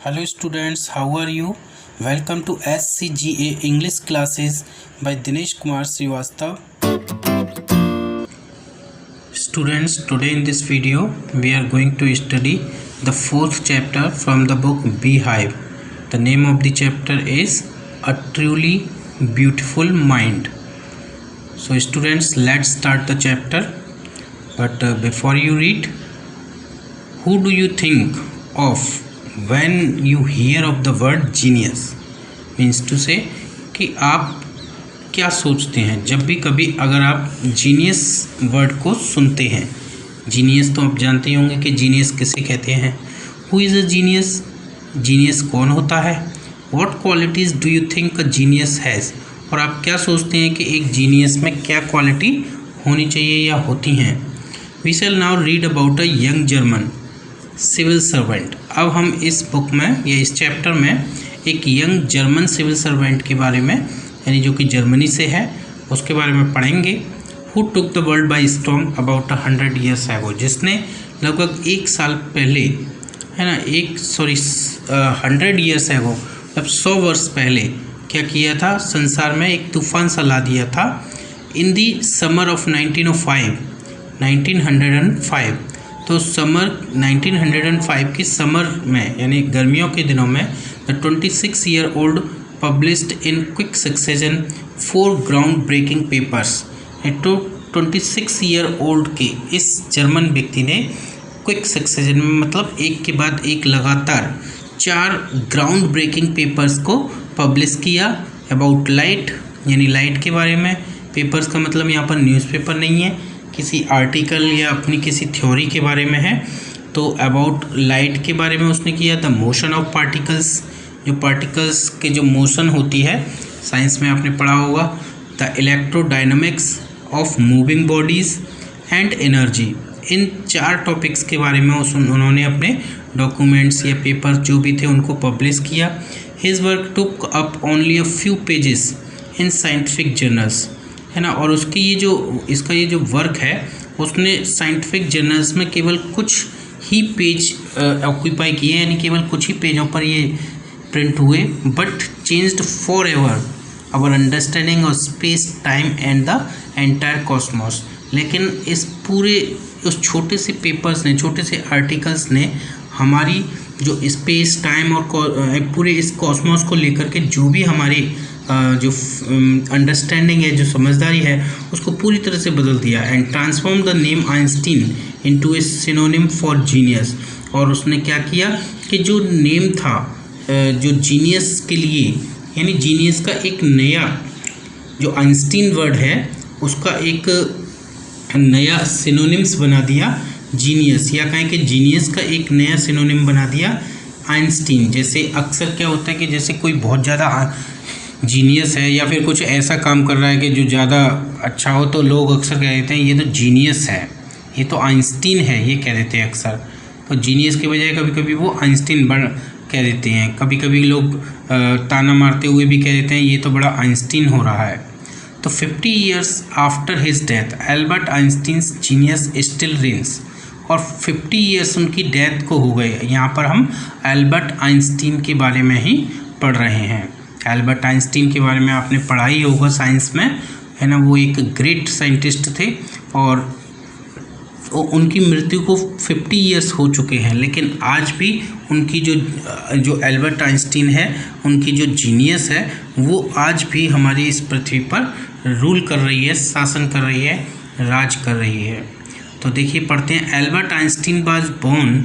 Hello students, how are you? Welcome to SCGA English classes by Dinesh Kumar Srivastava. Students, today in this video we are going to study the fourth chapter from the book Beehive. The name of the chapter is A Truly Beautiful Mind. So students, let's start the chapter. But before you read, who do you think of when you hear of the word genius? Means to say कि आप क्या सोचते हैं जब भी कभी अगर आप जीनियस वर्ड को सुनते हैं। जीनियस तो आप जानते ही होंगे कि जीनियस किसे कहते हैं। Who is a genius? Genius कौन होता है? What qualities do you think a genius has? और आप क्या सोचते हैं कि एक जीनियस में क्या क्वालिटी होनी चाहिए या होती हैं। We shall now read about a young German civil servant. अब हम इस बुक में या इस चैप्टर में एक यंग जर्मन सिविल सर्वेंट के बारे में, यानी जो कि जर्मनी से है, उसके बारे में पढ़ेंगे। Who took the world by storm about 100 years ago, जिसने लगभग 1 साल पहले, है ना, 100 years ago, मतलब 100 वर्ष पहले क्या किया था, संसार में एक तूफान सा ला दिया था। इन दी समर ऑफ 1905 तो समर 1905 की समर में, यानी गर्मियों के दिनों में, the 26-year-old published in quick succession 4 ground breaking papers. तो 26-year-old के इस जर्मन व्यक्ति ने क्विक सक्सेशन में, मतलब एक के बाद एक लगातार 4 ग्राउंड ब्रेकिंग पेपर्स को पब्लिश किया। अबाउट लाइट, यानी लाइट के बारे में। पेपर्स का मतलब यहाँ पर न्यूज़पेपर नहीं है, किसी आर्टिकल या अपनी किसी थ्योरी के बारे में है। तो अबाउट लाइट के बारे में उसने किया। द मोशन ऑफ पार्टिकल्स, जो पार्टिकल्स के जो मोशन होती है, साइंस में आपने पढ़ा होगा। The electrodynamics of moving bodies and energy. In 4 topics के बारे में उन्होंने अपने डॉक्यूमेंट्स या पेपर जो भी थे उनको पब्लिश किया। His work took up only a few pages in scientific journals, है ना। और उसकी इसका ये जो वर्क है, उसने साइंटिफिक जर्नल्स में केवल कुछ ही पेज ऑक्यूपाई किए, यानी केवल कुछ ही पेजों पर ये प्रिंट हुए। But changed forever our understanding of space time and the entire cosmos. लेकिन इस पूरे उस छोटे से पेपर्स ने, छोटे से आर्टिकल्स ने हमारी जो स्पेस टाइम और पूरे इस कॉस्मोस को लेकर के जो भी हमारी जो अंडरस्टैंडिंग है, जो समझदारी है, उसको पूरी तरह से बदल दिया। And transform the name Einstein into A synonym for genius. और उसने क्या किया कि जो नेम था जो जीनियस के लिए, यानी जीनियस का एक नया जो आइंस्टीन वर्ड है, उसका एक नया सिनोनिम्स बना दिया जीनियस, या कहें कि जीनियस का एक नया सिनोनिम बना दिया आइंस्टीन। जैसे अक्सर क्या होता है कि जैसे कोई बहुत ज़्यादा जीनियस है या फिर कुछ ऐसा काम कर रहा है कि जो ज़्यादा अच्छा हो, तो लोग अक्सर कह देते हैं ये तो जीनियस है, ये तो आइंस्टीन है, ये कह देते हैं अक्सर। तो जीनियस के बजाय कभी कभी वो आइंस्टीन कह देते हैं। कभी कभी लोग ताना मारते हुए भी कह देते हैं ये तो बड़ा आइंस्टीन हो रहा है। तो 50 years after his death Albert Einstein's genius still reigns. और 50 years उनकी डेथ को हो गए। यहाँ पर हम एल्बर्ट आइंस्टीन के बारे में ही पढ़ रहे हैं। एल्बर्ट आइंस्टीन के बारे में आपने पढ़ा ही होगा साइंस में, है ना। वो एक ग्रेट साइंटिस्ट थे और उनकी मृत्यु को 50 years हो चुके हैं, लेकिन आज भी उनकी जो एल्बर्ट आइंस्टीन है, उनकी जो जीनियस है, वो आज भी हमारी इस पृथ्वी पर रूल कर रही है, शासन कर रही है, राज कर रही है। तो देखिए पढ़ते हैं। Albert Einstein was born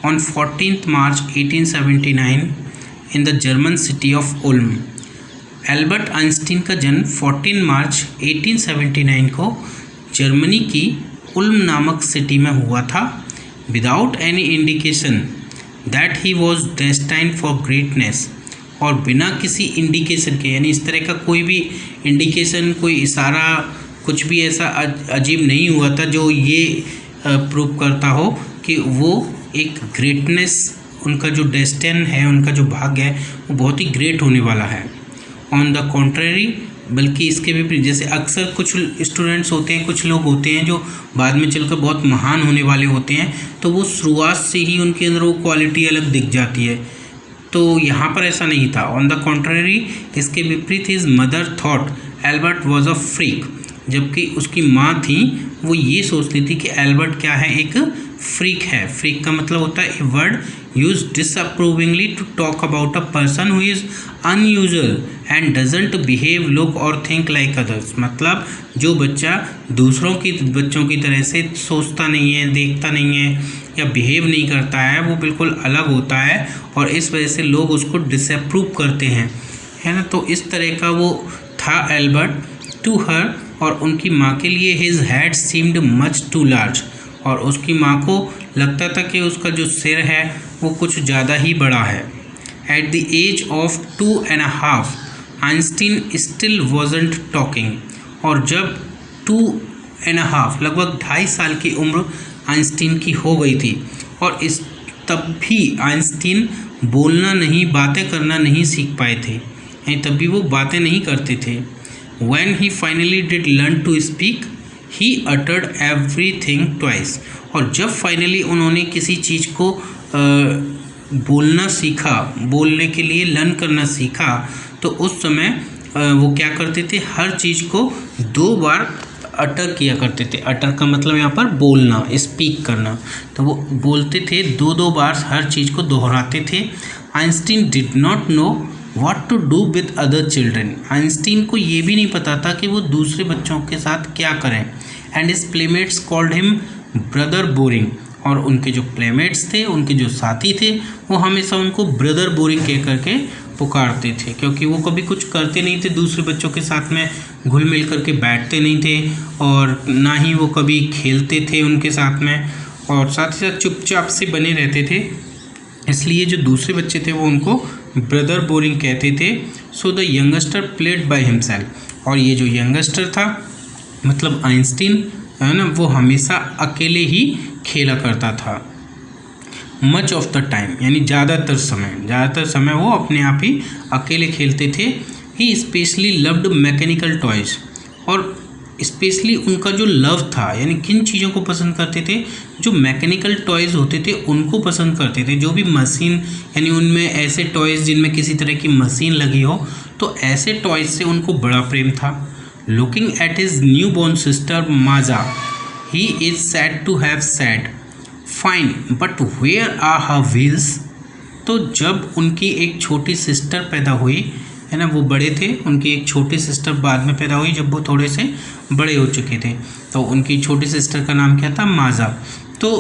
on 14 March 1879 in the German city of Ulm. Albert Einstein का जन्म 14 मार्च 1879 को जर्मनी की उल्म नामक सिटी में हुआ था। Without any indication that he was destined for greatness. और बिना किसी इंडिकेशन के, यानी इस तरह का कोई भी इंडिकेशन, कोई इशारा, कुछ भी ऐसा अजीब नहीं हुआ था जो ये प्रूव करता हो कि वो एक ग्रेटनेस, उनका जो डेस्टिन है, उनका जो भाग्य है, वो बहुत ही ग्रेट होने वाला है। ऑन द कॉन्ट्रेरी, बल्कि इसके विपरीत, जैसे अक्सर कुछ स्टूडेंट्स होते हैं, कुछ लोग होते हैं जो बाद में चलकर बहुत महान होने वाले होते हैं, तो वो शुरुआत से ही उनके अंदर वो क्वालिटी अलग दिख जाती है। तो यहाँ पर ऐसा नहीं था। ऑन द कॉन्ट्ररी, इसके विपरीत his mother thought Albert was a freak, जबकि उसकी माँ थी वो ये सोचती थी कि एल्बर्ट क्या है, एक फ्रीक है। फ्रीक का मतलब होता है a word use disapprovingly to talk about a person who is unusual and doesn't behave, look और थिंक लाइक अदर्स। मतलब जो बच्चा दूसरों की बच्चों की तरह से सोचता नहीं है, देखता नहीं है या बिहेव नहीं करता है, वो बिल्कुल अलग होता है और इस वजह से लोग उसको डिसअप्रूव करते हैं, है ना। तो इस तरह का वो था एल्बर्ट टू हर, और उनकी माँ के लिए his head seemed much too large, और उसकी माँ को लगता था कि उसका जो सिर है वो कुछ ज़्यादा ही बड़ा है। At the age of 2.5 Einstein still wasn't talking, और जब 2.5 लगभग 2.5 साल की उम्र आइंस्टीन की हो गई थी, और इस तब भी आइंस्टीन बोलना नहीं, बातें करना नहीं सीख पाए थे, यानी तब भी वो बातें नहीं करते थे। When he finally did learn to speak, he uttered everything twice, और जब फाइनली उन्होंने किसी चीज़ को बोलना सीखा, बोलने के लिए लर्न करना सीखा, तो उस समय वो क्या करते थे, हर चीज़ को 2 बार अटर किया करते थे। अटर का मतलब यहाँ पर बोलना, स्पीक करना, तो वो बोलते थे 2 बार, हर चीज़ को दोहराते थे। Einstein did not know what to do with other children, Einstein को ये भी नहीं पता था कि वो दूसरे बच्चों के साथ क्या करें। And his playmates called him brother boring, और उनके जो प्लेमेट्स थे, उनके जो साथी थे, वो हमेशा उनको ब्रदर बोरिंग कह करके पुकारते थे, क्योंकि वो कभी कुछ करते नहीं थे, दूसरे बच्चों के साथ में घुल मिल करके बैठते नहीं थे, और ना ही वो कभी खेलते थे उनके साथ में, और साथ ही साथ चुपचाप से बने रहते थे। इसलिए जो दूसरे बच्चे थे वो उनको ब्रदर बोरिंग कहते थे। So the youngster played by himself, और ये जो यंगस्टर था मतलब आइंस्टीन है ना, वो हमेशा अकेले ही खेला करता था। मच ऑफ द टाइम, यानी ज़्यादातर समय वो अपने आप ही अकेले खेलते थे। ही स्पेशली लव्ड मैकेनिकल टॉयज़, और स्पेशली उनका जो लव था, यानी किन चीज़ों को पसंद करते थे, जो मैकेनिकल टॉयज़ होते थे उनको पसंद करते थे। जो भी मशीन, यानी उनमें ऐसे टॉयज़ जिनमें किसी तरह की मशीन लगी हो, तो ऐसे टॉयज़ से उनको बड़ा प्रेम था। Looking at his newborn sister Maja, he is said to have said fine but where are her wheels. तो जब उनकी एक छोटी सिस्टर पैदा हुई, है ना, वो बड़े थे, उनकी एक छोटी सिस्टर बाद में पैदा हुई जब वो थोड़े से बड़े हो चुके थे, तो उनकी छोटी सिस्टर का नाम क्या था, माजा। तो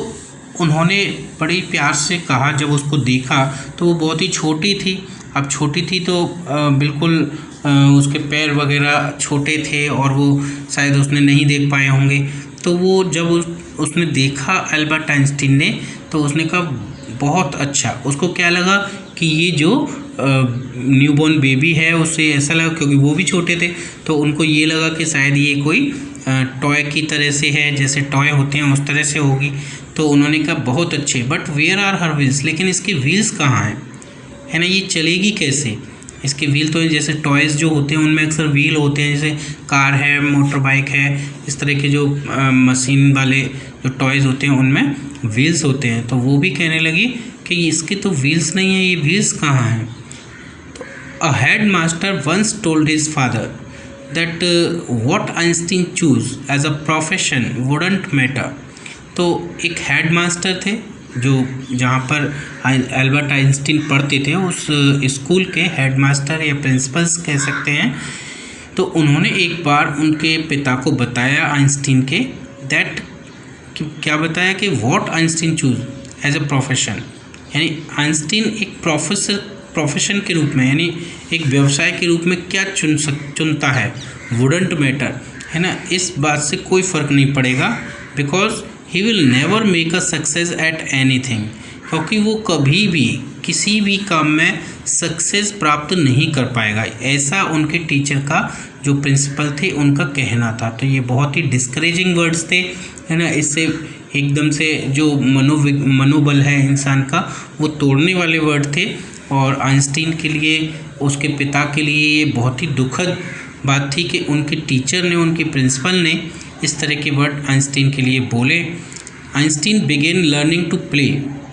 उन्होंने बड़ी प्यार से कहा, जब उसको देखा तो वो बहुत ही छोटी थी। अब छोटी थी तो बिल्कुल उसके पैर वगैरह छोटे थे और वो शायद उसने नहीं देख पाए होंगे। तो वो जब उसने देखा एल्बर्ट आइंस्टीन ने, तो उसने कहा बहुत अच्छा। उसको क्या लगा कि ये जो न्यूबॉर्न बेबी है उससे ऐसा लगा, क्योंकि वो भी छोटे थे, तो उनको ये लगा कि शायद ये कोई टॉय की तरह से है, जैसे टॉय होते हैं उस तरह से होगी। तो उन्होंने कहा बहुत अच्छे, but where are her wheels, लेकिन इसके व्हील्स कहाँ हैं, है ना, ये चलेगी कैसे। इसके व्हील तो जैसे टॉयज़ जो होते हैं उनमें अक्सर व्हील होते हैं, जैसे कार है, मोटर बाइक है, इस तरह के जो मशीन वाले जो टॉयज़ होते हैं उनमें व्हील्स होते हैं। तो वो भी कहने लगी कि इसके तो व्हील्स नहीं है, ये व्हील्स कहाँ हैं। A headmaster once told his father that what Einstein chose as a profession wouldn't matter. तो एक हेडमास्टर थे जो जहाँ पर एल्बर्ट आइंस्टीन पढ़ते थे, उस स्कूल के हेडमास्टर या प्रिंसिपल्स कह सकते हैं। तो उन्होंने एक बार उनके पिता को बताया आइंस्टीन के, दैट क्या बताया कि what Einstein chose as a profession, यानी आइंस्टीन एक प्रोफेशन के रूप में, यानी एक व्यवसाय के रूप में क्या चुनता है, वुडंट मैटर, है ना, इस बात से कोई फ़र्क नहीं पड़ेगा, because he will never make a success at anything, क्योंकि वो कभी भी किसी भी काम में सक्सेस प्राप्त नहीं कर पाएगा। ऐसा उनके टीचर का जो प्रिंसिपल थे उनका कहना था। तो ये बहुत ही डिस्करेजिंग वर्ड्स थे, है ना, इससे एकदम से जो मनोबल है इंसान का वो तोड़ने वाले वर्ड थे। और आइंस्टीन के लिए, उसके पिता के लिए ये बहुत ही दुखद बात थी कि उनके टीचर ने, उनके प्रिंसिपल ने इस तरह के वर्ड आइंस्टीन के लिए बोले। Einstein began learning to play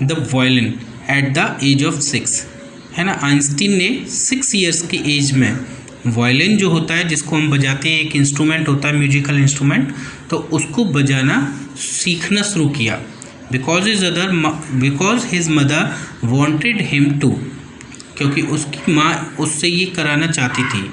the violin at the age of 6, है ना। आइंस्टीन ने 6 ईयर्स की एज में वायलिन जो होता है, जिसको हम बजाते हैं, एक इंस्ट्रूमेंट होता है, म्यूजिकल इंस्ट्रूमेंट, तो उसको बजाना सीखना शुरू किया। Because his mother wanted him to, क्योंकि उसकी माँ उससे ये कराना चाहती थी।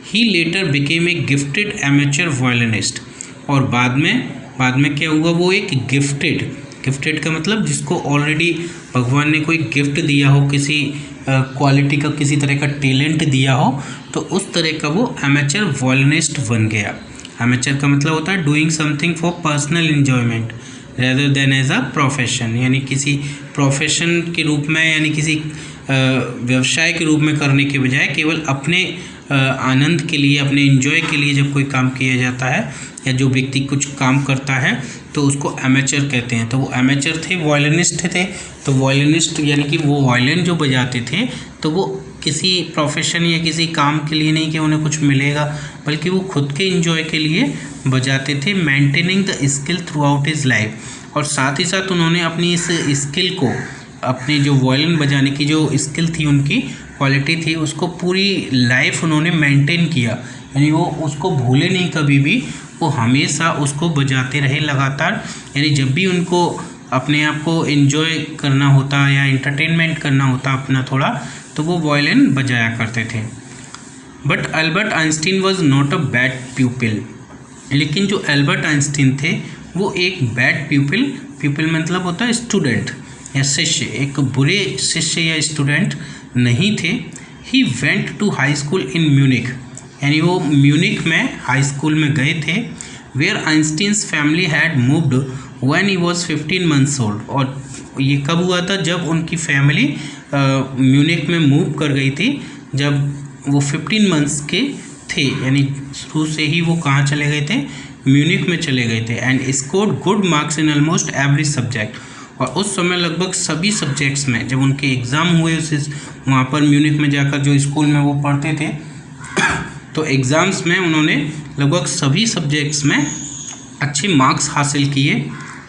He later became a gifted amateur violinist, और बाद में क्या हुआ, वो एक गिफ्टेड का मतलब जिसको ऑलरेडी भगवान ने कोई गिफ्ट दिया हो, किसी क्वालिटी का, किसी तरह का टैलेंट दिया हो, तो उस तरह का वो एमेचर वायलिनिस्ट बन गया। एमेचर का मतलब होता है doing something for personal enjoyment rather than as a profession, यानी किसी प्रोफेशन के रूप में, यानी किसी व्यवसाय के रूप में करने के बजाय केवल अपने आनंद के लिए, अपने एंजॉय के लिए जब कोई काम किया जाता है, या जो व्यक्ति कुछ काम करता है, तो उसको एमेचर कहते हैं। तो वो एमेचर थे, वायलिनिस्ट थे। तो वायलिनिस्ट यानी कि वो वायलिन जो बजाते थे, तो वो किसी प्रोफेशन या किसी काम के लिए नहीं कि उन्हें कुछ मिलेगा, बल्कि वो खुद के एंजॉय के लिए बजाते थे। Maintaining the skill through out his life, और साथ ही साथ उन्होंने अपनी इस स्किल को, अपनी जो वायलिन बजाने की जो स्किल थी, उनकी क्वालिटी थी, उसको पूरी लाइफ उन्होंने मेंटेन किया, यानी वो उसको भूले नहीं कभी भी, वो हमेशा उसको बजाते रहे लगातार। यानी जब भी उनको अपने आप को एंजॉय करना होता या एंटरटेनमेंट करना होता अपना थोड़ा, तो वो वायलिन बजाया करते थे। But Albert Einstein was not a bad प्यूपिल, लेकिन जो अल्बर्ट आइंस्टीन थे वो एक बैड प्यूपिल मतलब होता है स्टूडेंट या शिष्य, एक बुरे शिष्य या स्टूडेंट नहीं थे। He went to high school in Munich, यानी वो म्यूनिक में हाई स्कूल में गए थे। Where Einstein's family had moved when he was 15 months old, और ये कब हुआ था, जब उनकी फैमिली म्यूनिक में मूव कर गई थी, जब वो 15 मंथ्स के थे, यानी शुरू से ही वो कहाँ चले गए थे, म्यूनिक में चले गए थे। And scored good marks in almost every subject, और उस समय लगभग सभी सब्जेक्ट्स में, जब उनके एग्ज़ाम हुए उस वहाँ पर म्यूनिक में जाकर जो स्कूल में वो पढ़ते थे, तो एग्ज़ाम्स में उन्होंने लगभग सभी सब्जेक्ट्स में अच्छे मार्क्स हासिल किए।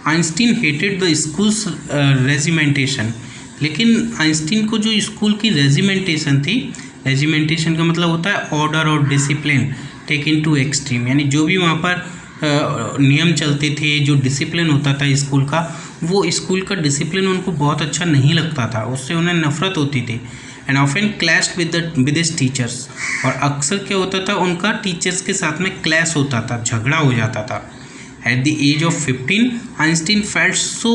Einstein hated the schools regimentation, लेकिन आइंस्टीन को जो स्कूल की रेजिमेंटेशन थी, रेजिमेंटेशन का मतलब होता है ऑर्डर और डिसिप्लिन टेकन टू एक्सट्रीम, यानी जो भी वहाँ पर नियम चलते थे, जो डिसिप्लिन होता था स्कूल का, वो स्कूल का डिसिप्लिन उनको बहुत अच्छा नहीं लगता था, उससे उन्हें नफरत होती थी। And often clashed with his teachers, और अक्सर क्या होता था, उनका टीचर्स के साथ में क्लैश होता था, झगड़ा हो जाता था। At the age of 15 Einstein felt so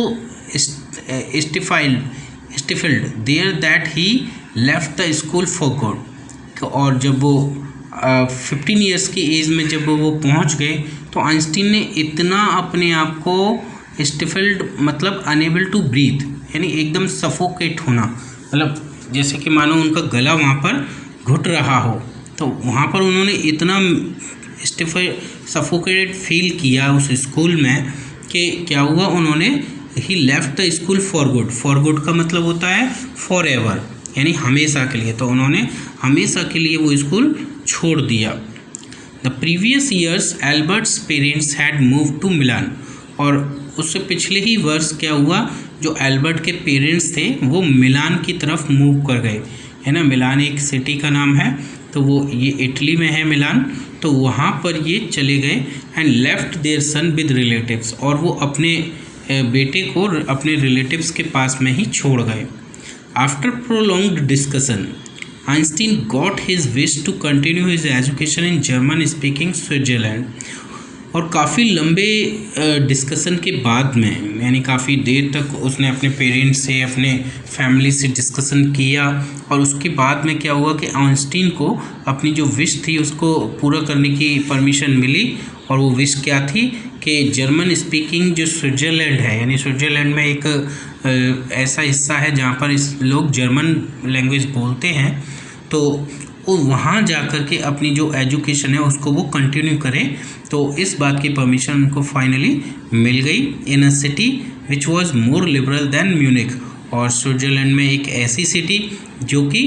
stifled there that he left the school for good, और जब वो 15 ईयर्स की एज में जब वो पहुंच गए, तो आइंस्टीन ने इतना अपने आप को स्टिफल्ड मतलब अनेबल टू ब्रीथ, यानी एकदम सफोकेट होना, मतलब जैसे कि मानो उनका गला वहाँ पर घुट रहा हो, तो वहाँ पर उन्होंने इतना सफोकेटेड फील किया उस स्कूल में कि क्या हुआ, उन्होंने he left the school for good. For good का मतलब होता है फॉर एवर, यानी हमेशा के लिए, तो उन्होंने हमेशा के लिए वो स्कूल छोड़ दिया। The previous years Albert's parents had move to Milan, और उससे पिछले ही वर्ष क्या हुआ, जो एल्बर्ट के पेरेंट्स थे वो मिलान की तरफ मूव कर गए, है ना। मिलान एक सिटी का नाम है, तो वो ये इटली में है मिलान, तो वहाँ पर ये चले गए। And left their son with relatives, और वो अपने बेटे को अपने रिलेटिव्स के पास में ही छोड़ गए। After prolonged discussion Einstein got his wish to continue his education in German speaking Switzerland, और काफ़ी लंबे डिस्कशन के बाद में, यानी काफ़ी देर तक उसने अपने पेरेंट्स से, अपने फैमिली से डिस्कशन किया, और उसके बाद में क्या हुआ कि आइंस्टीन को अपनी जो विश थी उसको पूरा करने की परमिशन मिली। और वो विश क्या थी कि जर्मन स्पीकिंग जो स्विट्ज़रलैंड है, यानी स्विट्ज़रलैंड में एक ऐसा हिस्सा है जहाँ पर इस लोग जर्मन लैंग्वेज बोलते हैं, तो वो वहाँ जा कर के अपनी जो एजुकेशन है उसको वो कंटिन्यू करें। तो इस बात की परमिशन उनको फाइनली मिल गई in a city which was more liberal than Munich, और स्विट्ज़रलैंड में एक ऐसी सिटी जो कि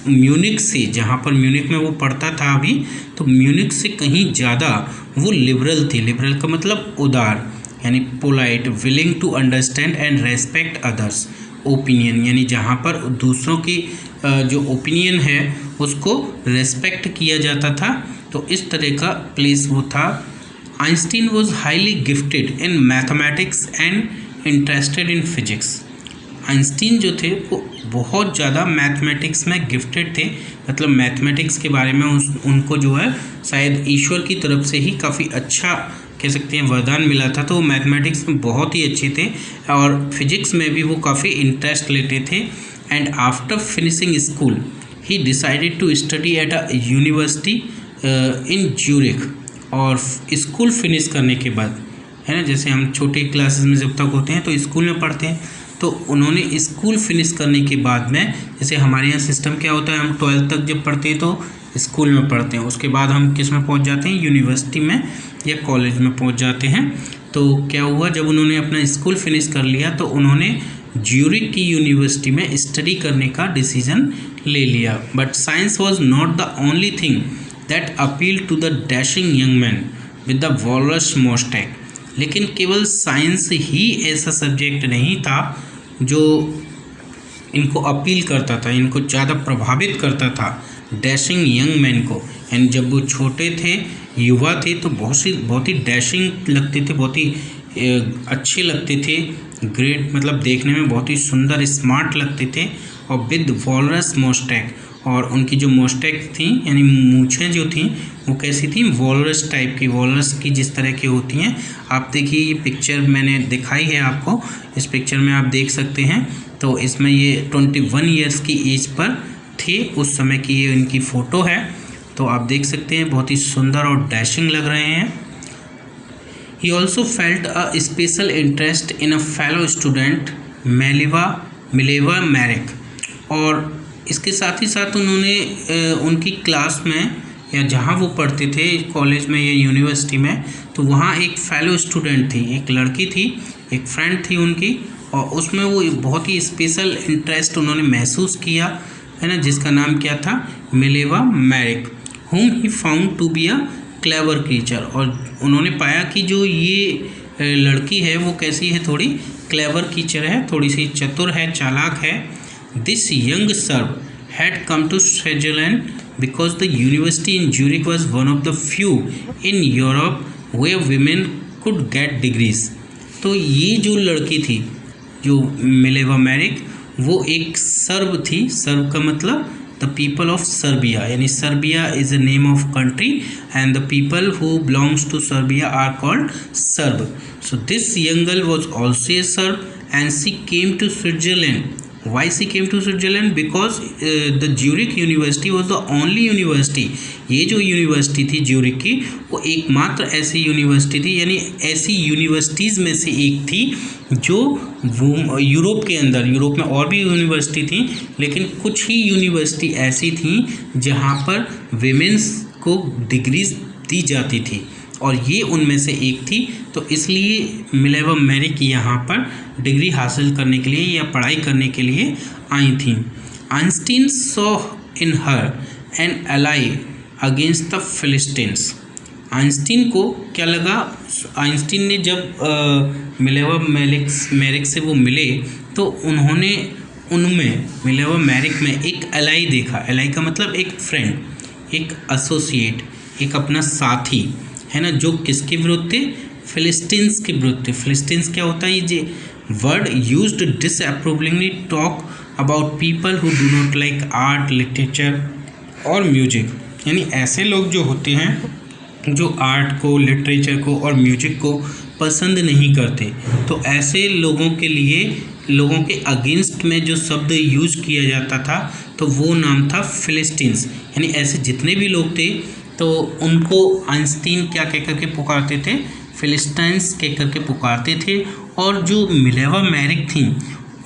म्यूनिक से, जहाँ पर म्यूनिक में वो पढ़ता था अभी, तो म्यूनिक से कहीं ज़्यादा वो लिबरल थी। लिबरल का मतलब उदार, यानी polite, willing to understand and respect others. Opinion, यानी जहाँ पर दूसरों की जो ओपिनियन है उसको रेस्पेक्ट किया जाता था, तो इस तरह का प्लेस वो था। Einstein was highly gifted in mathematics and interested in physics. Einstein जो थे वो बहुत ज़्यादा मैथमेटिक्स में गिफ्टेड थे, मतलब मैथमेटिक्स के बारे में उनको जो है शायद ईश्वर की तरफ से ही काफ़ी अच्छा कह सकते हैं वरदान मिला था, तो वो मैथमेटिक्स में बहुत ही अच्छे थे और फिजिक्स में भी वो काफ़ी इंटरेस्ट लेते थे। And after finishing school he decided to study at a university in Zurich. और स्कूल फिनिश करने के बाद, है ना, जैसे हम छोटे क्लासेस में जब तक होते हैं तो स्कूल में पढ़ते हैं, तो उन्होंने स्कूल फिनिश करने के बाद में, जैसे हमारे यहाँ सिस्टम क्या होता है, हम 12th तक जब पढ़ते हैं तो स्कूल में पढ़ते हैं, उसके बाद हम किस में पहुँच जाते हैं, यूनिवर्सिटी में या कॉलेज में पहुँच जाते हैं। तो क्या हुआ, जब उन्होंने अपना स्कूल फिनिश कर लिया तो उन्होंने ज्यूरिख की यूनिवर्सिटी में स्टडी करने का डिसीजन ले लिया। But science was not the only thing that appeal to the dashing young man with the walrus moustache. लेकिन केवल साइंस ही ऐसा सब्जेक्ट नहीं था जो इनको अपील करता था, इनको ज़्यादा प्रभावित करता था डैशिंग यंग मैन को। एंड जब वो छोटे थे, युवा थे, तो बहुत ही डैशिंग लगते थे, बहुत ही अच्छे लगते थे, ग्रेट मतलब देखने में बहुत ही सुंदर स्मार्ट लगते थे। और विद वॉलरस मोस्टैक, और उनकी जो मोस्टैक थी यानी मूछें जो थी वो कैसी थी, वॉलरस टाइप की, वॉलरस की जिस तरह की होती हैं। आप देखिए ये पिक्चर मैंने दिखाई है आपको, इस पिक्चर में आप देख सकते हैं। तो इसमें ये 21 ईयर्स की एज पर थे उस समय की, ये इनकी फ़ोटो है, तो आप देख सकते हैं बहुत ही सुंदर और डैशिंग लग रहे हैं। He also felt a special interest in a fellow student Mileva Maric. और इसके साथ ही साथ उन्होंने उनकी क्लास में या जहाँ वो पढ़ते थे कॉलेज में या यूनिवर्सिटी में, तो वहाँ एक फेलो स्टूडेंट थी, एक लड़की थी, एक फ्रेंड थी उनकी, और उसमें वो बहुत ही स्पेशल इंटरेस्ट उन्होंने महसूस किया, है ना, जिसका नाम क्या था, Mileva Maric, whom he found to be a clever creature। और उन्होंने पाया कि जो ये लड़की है वो कैसी है, थोड़ी क्लेवर क्रीचर है, थोड़ी सी चतुर है, चालाक है। This young Serb had come to Switzerland because the university in Zurich was one of the few in Europe where women could get degrees। तो ये जो लड़की थी, जो मिलेवा मैरिक, वो एक सर्ब थी। सर्ब का मतलब द पीपल ऑफ सर्बिया, यानी Serbia is a name of country and the people who belongs to Serbia are called Serb. So this young girl was also a Serb and she came to Switzerland. Why she came to Switzerland? Because the Zurich University was the only university। ये जो university थी Zurich की, वो एकमात्र ऐसी university थी, यानी ऐसी यूनिवर्सिटीज़ में से एक थी जो वो यूरोप के अंदर, यूरोप में और भी यूनिवर्सिटी थी, लेकिन कुछ ही यूनिवर्सिटी ऐसी थी जहाँ पर विमेंस को डिग्रीज दी जाती थी, और ये उनमें से एक थी। तो इसलिए मिलेवा मैरिक यहाँ पर डिग्री हासिल करने के लिए या पढ़ाई करने के लिए आई थी। Einstein saw in her an ally against the philistines. Einstein को क्या लगा, आइंस्टीन ने जब मिलेवा मैरिक से वो मिले तो उन्होंने उनमें मिलेवा मैरिक में एक एलाई देखा। एलाई का मतलब एक फ्रेंड, एक एसोसिएट, एक अपना साथी, है ना, जो किसके विरुद्ध थे, फिलिस्टीन्स के विरुद्ध थे। फिलिस्टीन्स क्या होता है, ये word used disapprovingly talk about people who do not like art, literature और म्यूजिक। यानी ऐसे लोग जो होते हैं जो आर्ट को, लिटरेचर को और म्यूजिक को पसंद नहीं करते, तो ऐसे लोगों के लिए, लोगों के अगेंस्ट में जो शब्द यूज किया जाता था तो वो नाम था फिलिस्टीन्स। यानी ऐसे जितने भी लोग थे तो उनको आइंस्टीन क्या कह करके पुकारते थे, फिलिस्टीन्स कह करके पुकारते थे। और जो मिलेवा मैरिक थी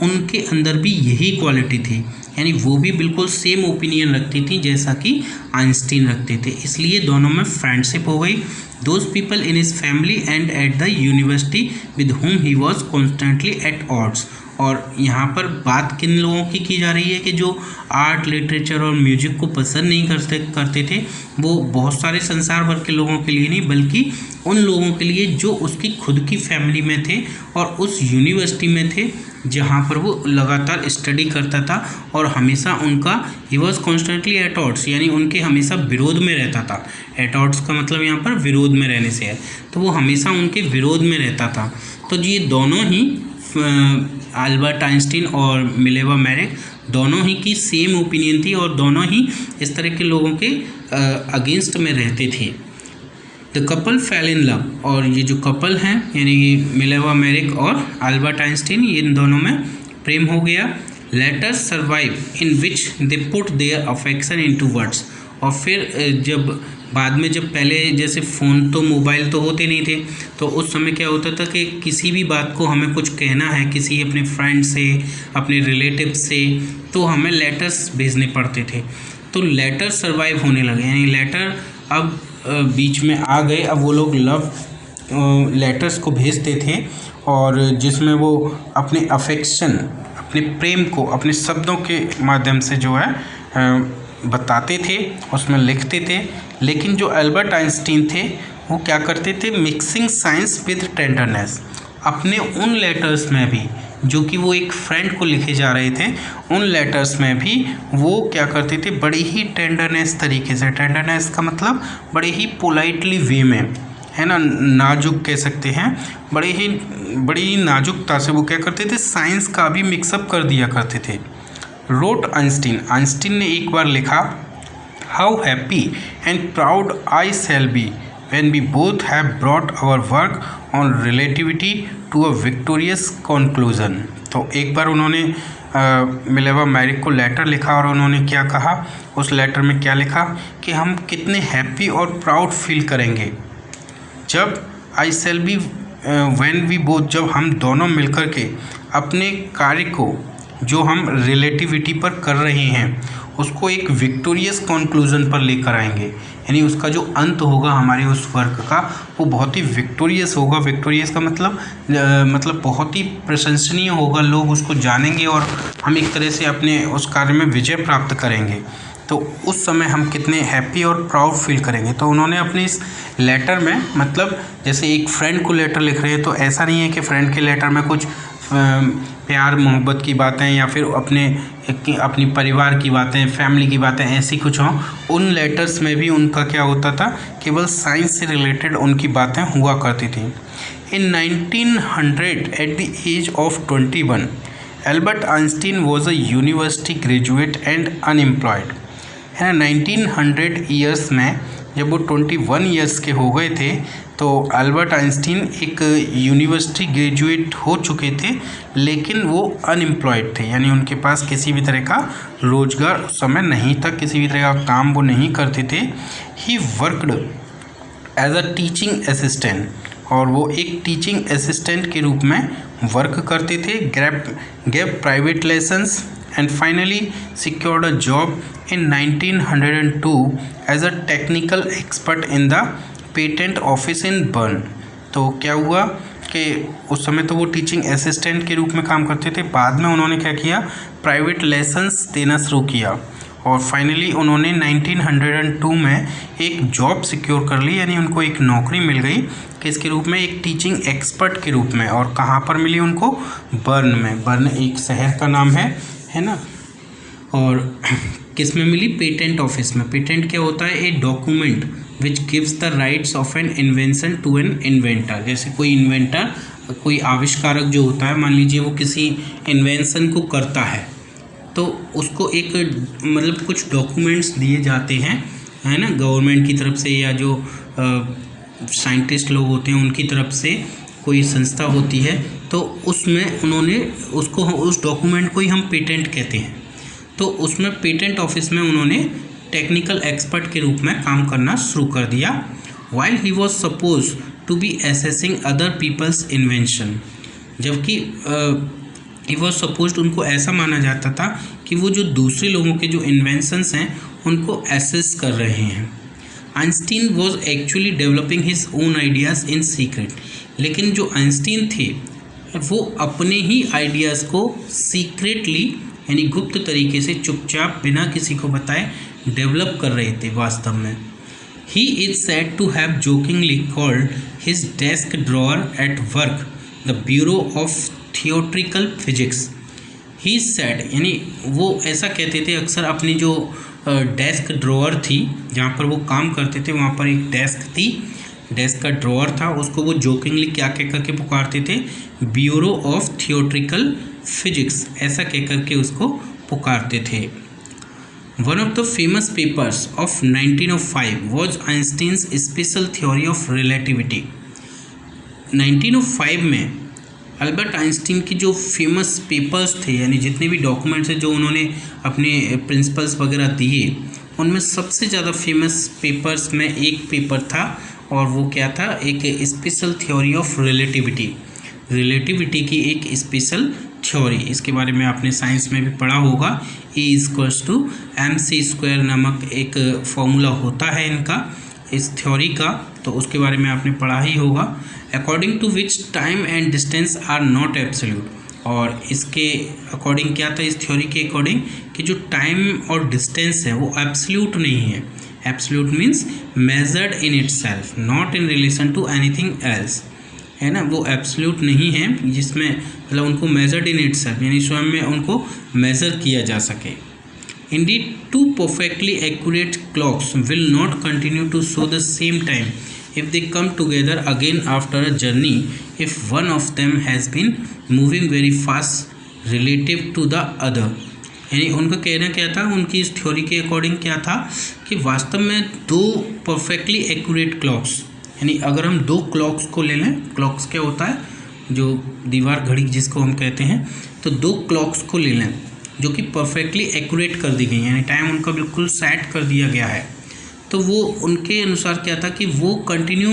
उनके अंदर भी यही क्वालिटी थी, यानी वो भी बिल्कुल सेम ओपिनियन रखती थी जैसा कि आइंस्टीन रखते थे, इसलिए दोनों में फ्रेंडशिप हो गई। those people in his family and at the university with whom he was constantly at odds। और यहाँ पर बात किन लोगों की जा रही है कि जो आर्ट, लिटरेचर और म्यूजिक को पसंद नहीं करते थे, वो बहुत सारे संसार भर के लोगों के लिए नहीं बल्कि उन लोगों के लिए जो उसकी खुद की फैमिली में थे और उस यूनिवर्सिटी में थे जहाँ पर वो लगातार स्टडी करता था और हमेशा उनका he was constantly at odds, यानी उनके हमेशा विरोध में रहता था। एट ऑड्स का मतलब यहाँ पर विरोध में रहने से है, तो वो हमेशा उनके विरोध में रहता था। तो ये दोनों ही अल्बर्ट आइंस्टीन और मिलेवा मैरिक दोनों ही की सेम ओपिनियन थी और दोनों ही इस तरह के लोगों के अगेंस्ट में रहते थे। The couple fail in love, और ये जो कपल हैं यानी मिलेवा मैरिक और अल्बर्ट आइंस्टीन, इन दोनों में प्रेम हो गया। Letters survive in which they put their affection into words, और फिर जब बाद में जब पहले जैसे फ़ोन तो मोबाइल तो होते नहीं थे, तो उस समय क्या होता था कि किसी भी बात को हमें कुछ कहना है किसी अपने फ्रेंड से, अपने रिलेटिव से, तो हमें लेटर्स भेजने पड़ते थे। तो लेटर सर्वाइव होने लगे, यानी लेटर अब बीच में आ गए। अब वो लोग लव लेटर्स को भेजते थे और जिसमें वो अपने अफेक्शन, अपने प्रेम को अपने शब्दों के माध्यम से जो है बताते थे, उसमें लिखते थे। लेकिन जो अल्बर्ट आइंस्टीन थे वो क्या करते थे, मिक्सिंग साइंस विद टेंडरनेस, अपने उन लेटर्स में भी जो कि वो एक फ्रेंड को लिखे जा रहे थे, उन लेटर्स में भी वो क्या करते थे, बड़ी ही टेंडरनेस तरीके से, टेंडरनेस का मतलब बड़े ही पोलाइटली वे में, है ना, नाजुक कह सकते हैं, बड़ी नाजुकता से वो क्या करते थे, साइंस का भी मिक्सअप कर दिया करते थे। रोट आइंस्टीन ने एक बार लिखा, how happy and proud I shall be when we both have brought our work on relativity to a victorious conclusion. तो एक बार उन्होंने मिलेवा मैरिक को लेटर लिखा और उन्होंने क्या कहा, उस लेटर में क्या लिखा कि हम कितने हैप्पी और प्राउड फील करेंगे जब I shall be when we both, जब हम दोनों मिलकर के अपने कार्य को जो हम रिलेटिविटी पर कर रहे हैं उसको एक विक्टोरियस कंक्लूजन पर लेकर आएंगे, यानी उसका जो अंत होगा हमारे उस वर्क का वो बहुत ही विक्टोरियस होगा। विक्टोरियस का मतलब बहुत ही प्रशंसनीय होगा, लोग उसको जानेंगे और हम एक तरह से अपने उस कार्य में विजय प्राप्त करेंगे। तो उस समय हम कितने हैप्पी और प्राउड फील करेंगे। तो उन्होंने अपने इस लेटर में, मतलब जैसे एक फ्रेंड को लेटर लिख रहे हैं, तो ऐसा नहीं है कि फ्रेंड के लेटर में कुछ प्यार मोहब्बत की बातें या फिर अपनी परिवार की बातें, फैमिली की बातें ऐसी कुछ हों। उन लेटर्स में भी उनका क्या होता था, केवल साइंस से रिलेटेड उनकी बातें हुआ करती थी। In 1900 at the age of 21 Albert Einstein was a university graduate and unemployed, है ना। 1900 ईयर्स में जब वो 21 ईयर्स के हो गए थे तो अल्बर्ट आइंस्टीन एक यूनिवर्सिटी ग्रेजुएट हो चुके थे, लेकिन वो अनएम्प्लॉयड थे, यानी उनके पास किसी भी तरह का रोजगार उस समय नहीं था, किसी भी तरह का काम वो नहीं करते थे। He worked as a teaching assistant, और वो एक टीचिंग असिस्टेंट के रूप में वर्क करते थे। Gave private lessons and finally secured a job in 1902 as a technical expert in the patent office in Bern। तो क्या हुआ कि उस समय तो वो टीचिंग असिस्टेंट के रूप में काम करते थे, बाद में उन्होंने क्या किया, प्राइवेट लेसन्स देना शुरू किया और फाइनली उन्होंने 1902 में एक जॉब सिक्योर कर ली, यानी उनको एक नौकरी मिल गई किसके रूप में, एक टीचिंग एक्सपर्ट के रूप में। और कहाँ पर मिली उनको, बर्न में। बर्न एक शहर का नाम है ना। और किस में मिली, पेटेंट ऑफिस में। पेटेंट क्या होता है, a document which gives the rights of an invention to an inventor. जैसे कोई इन्वेंटर, कोई आविष्कारक जो होता है, मान लीजिए वो किसी इन्वेंशन को करता है तो उसको एक मतलब कुछ डॉक्यूमेंट्स दिए जाते हैं, है ना, गवर्नमेंट की तरफ से या जो साइंटिस्ट लोग होते हैं उनकी तरफ से, कोई संस्था होती है, तो उसमें उन्होंने उसको, उस डॉक्यूमेंट को ही हम पेटेंट कहते हैं। तो उसमें पेटेंट ऑफिस में उन्होंने टेक्निकल एक्सपर्ट के रूप में काम करना शुरू कर दिया। While he was suppose to be assessing other people's invention, जबकि ही वॉज सपोज, उनको ऐसा माना जाता था कि वो जो दूसरे लोगों के जो इन्वेंशंस हैं उनको एसेस कर रहे हैं। Einstein was actually developing his own ideas in secret, लेकिन जो आइंस्टीन थे वो अपने ही आइडियाज़ को सीक्रेटली यानी गुप्त तरीके से चुपचाप बिना किसी को बताए डेवलप कर रहे थे वास्तव में। He is said to have jokingly called his desk drawer at work the bureau of theoretical physics. He said यानी वो ऐसा कहते थे अक्सर, अपनी जो डेस्क ड्रॉअर थी जहाँ पर वो काम करते थे, वहाँ पर एक डेस्क थी, डेस्क का ड्रॉअर था, उसको वो जोकिंगली क्या कह करके पुकारते थे, ब्यूरो ऑफ थियोट्रिकल फिजिक्स ऐसा कह करके उसको पुकारते थे। One of the famous papers of 1905 was Einstein's special theory of relativity. 1905 में अल्बर्ट आइंस्टीन की जो फेमस पेपर्स थे यानी जितने भी डॉक्यूमेंट्स हैं जो उन्होंने अपने प्रिंसिपल्स वगैरह दिए, उनमें सबसे ज़्यादा फेमस पेपर्स में एक पेपर था और वो क्या था, एक special theory of relativity, relativity की एक स्पेशल थ्योरी। इसके बारे में आपने साइंस में भी पढ़ा होगा, E=mc² नामक एक फॉर्मूला होता है इनका, इस थ्योरी का, तो उसके बारे में आपने पढ़ा ही होगा। According to which time and distance are not absolute, और इसके अकॉर्डिंग क्या था, इस थ्योरी के अकॉर्डिंग कि जो टाइम और डिस्टेंस है वो एब्सोल्यूट नहीं है। Absolute means measured in itself, not in relation to anything else, है ना, वो एब्सोल्यूट नहीं है जिसमें मतलब उनको मेजर्ड इन इटसेल्फ यानी स्वयं में उनको मेज़र किया जा सके। Indeed, two perfectly accurate clocks will not continue to show the same time if they come together again after a journey if one of them has been moving very fast relative to the other। यानी उनका कहना क्या था, उनकी इस theory के according क्या था कि वास्तव में दो परफेक्टली एक्यूरेट क्लॉक्स, यानी अगर हम दो क्लॉक्स को ले लें, क्लॉक्स क्या होता है, जो दीवार घड़ी जिसको हम कहते हैं, तो दो क्लॉक्स को ले लें जो कि परफेक्टली एक्यूरेट कर दी गई, यानी टाइम उनका बिल्कुल सेट कर दिया गया है, तो वो उनके अनुसार क्या था कि वो continue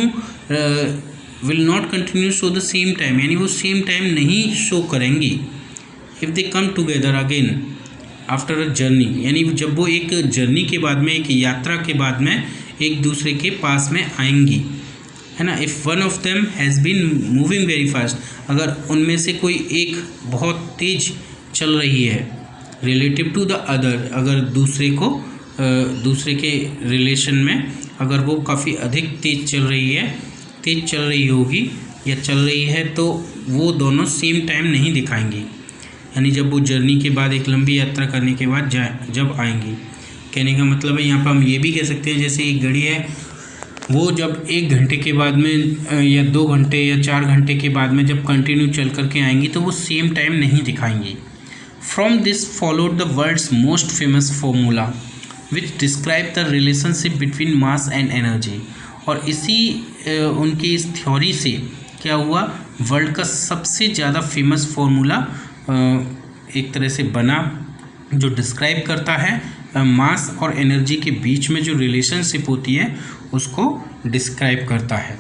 will not continue show the same time, यानी वो सेम टाइम नहीं शो करेंगी if they come together again after a journey, यानी जब वो एक जर्नी के बाद में, एक यात्रा के बाद में एक दूसरे के पास में आएंगी, है ना। If one of them has been moving very fast, अगर उनमें से कोई एक बहुत तेज़ चल रही है रिलेटिव टू द अदर, अगर दूसरे के रिलेशन में अगर वो काफ़ी अधिक तेज़ चल रही होगी या चल रही है, तो वो दोनों सेम टाइम नहीं दिखाएंगी, यानी जब वो जर्नी के बाद एक लंबी यात्रा करने के बाद जब आएंगी। कहने का मतलब है यहाँ पर हम ये भी कह सकते हैं जैसे एक घड़ी है, वो जब 1 घंटे के बाद में या 2 घंटे या 4 घंटे के बाद में जब कंटिन्यू चल करके आएंगी तो वो सेम टाइम नहीं दिखाएंगी। From this followed the world's most famous formula which describe the relationship between mass and energy। और इसी उनकी इस थ्योरी से क्या हुआ, वर्ल्ड का सबसे ज़्यादा फेमस फार्मूला एक तरह से बना जो डिस्क्राइब करता है मास और एनर्जी के बीच में जो रिलेशनशिप होती है उसको डिस्क्राइब करता है।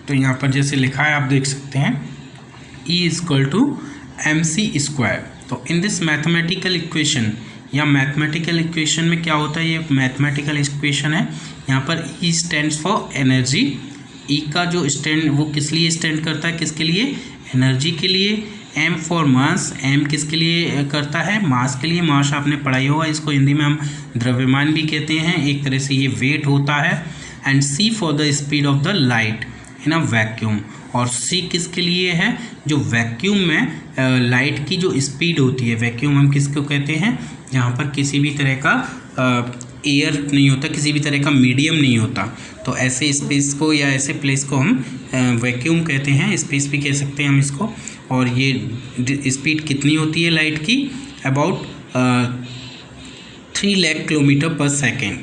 तो यहाँ पर जैसे लिखा है आप देख सकते हैं E=mc²। तो इन दिस मैथमेटिकल इक्वेशन या मैथमेटिकल इक्वेशन में क्या होता है, ये मैथमेटिकल इक्वेशन है, यहाँ पर E stands for energy. E का जो स्टैंड वो किस लिए स्टैंड करता है, किसके लिए, एनर्जी के लिए। M फॉर मास, M किसके लिए करता है, मास के लिए। मास आपने पढ़ाई होगा, इसको हिंदी में हम द्रव्यमान भी कहते हैं, एक तरह से ये वेट होता है। And C for the speed of the light in a vacuum, और C किसके लिए है, जो वैक्यूम में लाइट की जो स्पीड होती है, वैक्यूम हम किसको कहते हैं, जहाँ पर किसी भी तरह का एयर नहीं होता, किसी भी तरह का मीडियम नहीं होता, तो ऐसे स्पेस को या ऐसे प्लेस को हम वैक्यूम कहते हैं, स्पेस भी कह सकते हैं हम इसको। और ये स्पीड कितनी होती है लाइट की, अबाउट 3 लाख किलोमीटर पर सेकेंड,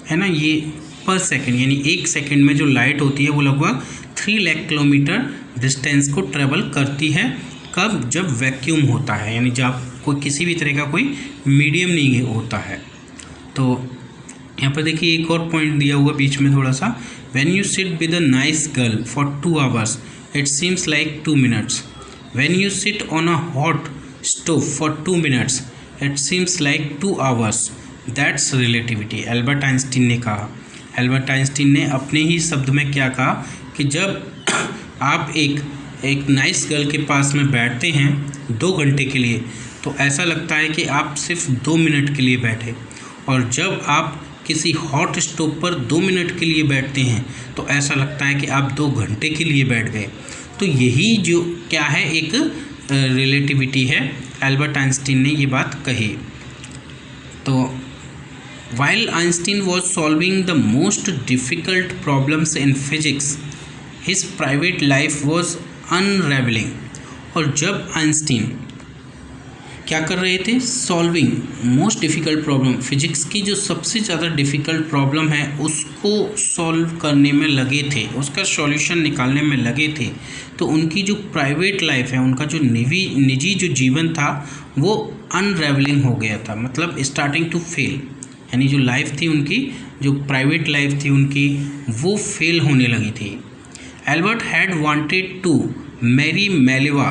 है ना, ये पर सेकेंड, यानी 1 सेकेंड में जो लाइट होती है वो लगभग 3 लाख किलोमीटर डिस्टेंस को ट्रेवल करती है। कब, जब वैक्यूम होता है, यानी जब कोई किसी भी तरह का कोई मीडियम नहीं होता है। तो यहाँ पर देखिए एक और पॉइंट दिया हुआ बीच में थोड़ा सा, when you sit with a nice girl for 2 hours it seems like 2 minutes, when you sit on a hot stove for 2 minutes it seems like 2 hours, that's relativity. Albert Einstein ने कहा Albert Einstein ने अपने ही शब्द में क्या कहा कि जब आप एक नाइस गर्ल के पास में बैठते हैं 2 घंटे के लिए तो ऐसा लगता है कि आप सिर्फ 2 मिनट के लिए बैठे, और जब आप किसी हॉट स्टोव पर 2 मिनट के लिए बैठते हैं तो ऐसा लगता है कि आप 2 घंटे के लिए बैठ गए। तो यही जो क्या है, एक रिलेटिविटी है। एल्बर्ट आइंस्टीन ने ये बात कही। तो while Einstein was solving the most difficult problems in physics, his private life was unraveling। और जब आइंस्टीन क्या कर रहे थे, solving most difficult problem, physics की जो सबसे ज़्यादा डिफ़िकल्ट प्रॉब्लम है उसको सॉल्व करने में लगे थे, उसका सॉल्यूशन निकालने में लगे थे, तो उनकी जो प्राइवेट लाइफ है, उनका जो निजी जो जीवन था वो अनरेवलिंग हो गया था, मतलब स्टार्टिंग टू फेल, यानी जो लाइफ थी उनकी, जो प्राइवेट लाइफ थी उनकी, वो फेल होने लगी थी। Albert had wanted to marry Mileva